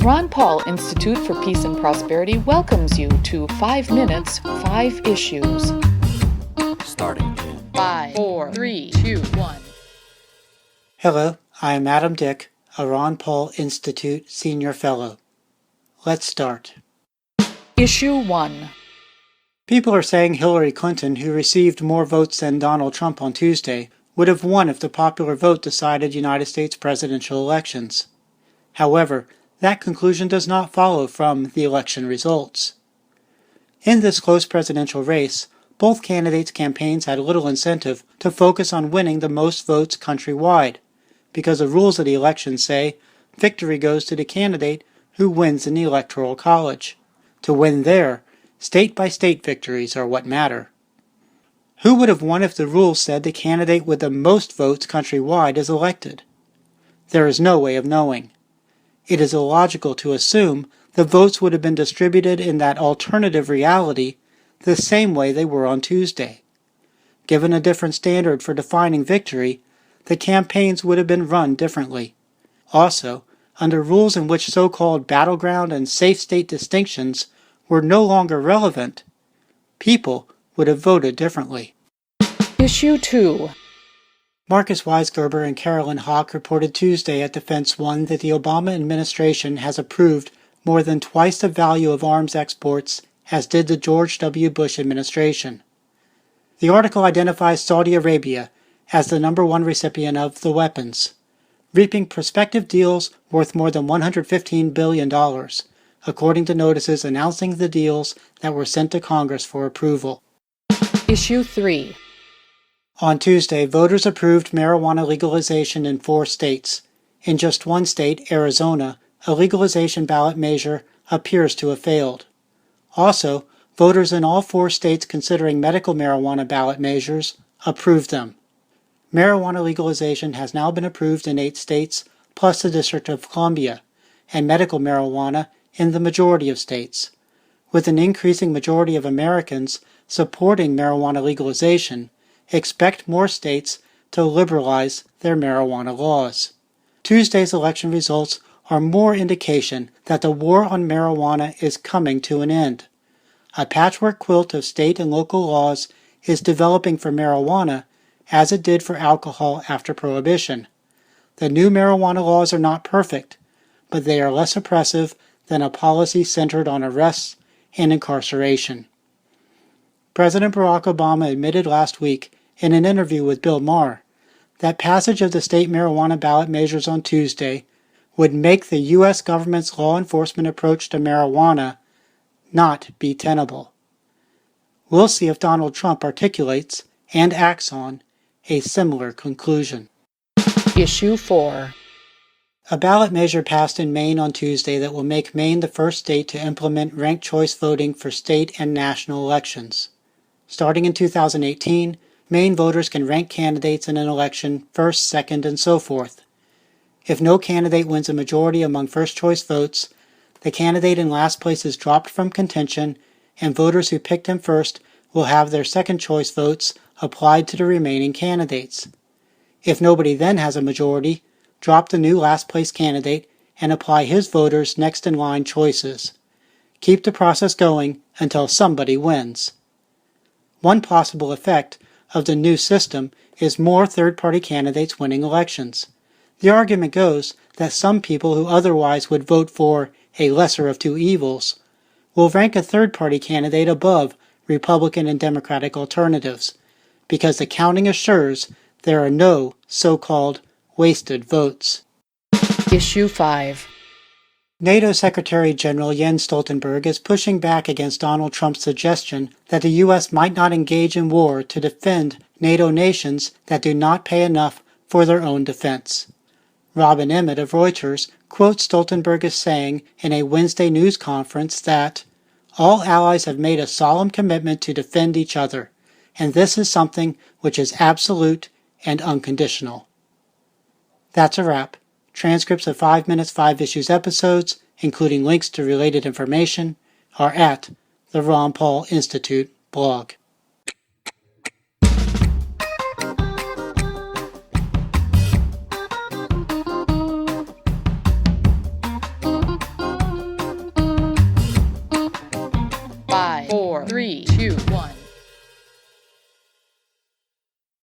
Ron Paul Institute for Peace and Prosperity welcomes you to 5 Minutes, 5 Issues. Starting in 5, 4, 3, 2, 1. Hello, I am Adam Dick, a Ron Paul Institute Senior Fellow. Let's start. Issue 1. People are saying Hillary Clinton, who received more votes than Donald Trump on Tuesday, would have won if the popular vote decided United States presidential elections. However, that conclusion does not follow from the election results. In this close presidential race, both candidates' campaigns had little incentive to focus on winning the most votes countrywide, because the rules of the election say victory goes to the candidate who wins in the Electoral College. To win there, state-by-state victories are what matter. Who would have won if the rules said the candidate with the most votes countrywide is elected? There is no way of knowing. It is illogical to assume the votes would have been distributed in that alternative reality the same way they were on Tuesday. Given a different standard for defining victory, the campaigns would have been run differently. Also, under rules in which so-called battleground and safe state distinctions were no longer relevant, people would have voted differently. Issue 2. Marcus Weisgerber and Carolyn Hawk reported Tuesday at Defense One that the Obama administration has approved more than twice the value of arms exports as did the George W. Bush administration. The article identifies Saudi Arabia as the number one recipient of the weapons, reaping prospective deals worth more than $115 billion, according to notices announcing the deals that were sent to Congress for approval. Issue 3. On Tuesday, voters approved marijuana legalization in 4 states. In just one state, Arizona, a legalization ballot measure appears to have failed. Also, voters in all 4 states considering medical marijuana ballot measures approved them. Marijuana legalization has now been approved in 8 states, plus the District of Columbia, and medical marijuana in the majority of states. With an increasing majority of Americans supporting marijuana legalization, expect more states to liberalize their marijuana laws. Tuesday's election results are more indication that the war on marijuana is coming to an end. A patchwork quilt of state and local laws is developing for marijuana as it did for alcohol after Prohibition. The new marijuana laws are not perfect, but they are less oppressive than a policy centered on arrests and incarceration. President Barack Obama admitted last week in an interview with Bill Maher that passage of the state marijuana ballot measures on Tuesday would make the U.S. government's law enforcement approach to marijuana not be tenable. We'll see if Donald Trump articulates and acts on a similar conclusion. Issue 4. A ballot measure passed in Maine on Tuesday that will make Maine the first state to implement ranked choice voting for state and national elections. Starting in 2018, Maine voters can rank candidates in an election first, second, and so forth. If no candidate wins a majority among first-choice votes, the candidate in last place is dropped from contention, and voters who picked him first will have their second-choice votes applied to the remaining candidates. If nobody then has a majority, drop the new last-place candidate and apply his voters' next-in-line choices. Keep the process going until somebody wins. One possible effect of the new system is more third-party candidates winning elections. The argument goes that some people who otherwise would vote for a lesser of two evils will rank a third-party candidate above Republican and Democratic alternatives, because the counting assures there are no so-called wasted votes. Issue 5. NATO Secretary General Jens Stoltenberg is pushing back against Donald Trump's suggestion that the U.S. might not engage in war to defend NATO nations that do not pay enough for their own defense. Robin Emmett of Reuters quotes Stoltenberg as saying in a Wednesday news conference that all allies have made a solemn commitment to defend each other, and this is something which is absolute and unconditional. That's a wrap. Transcripts of 5 Minutes 5 Issues episodes, including links to related information, are at the Ron Paul Institute blog. 2, 1.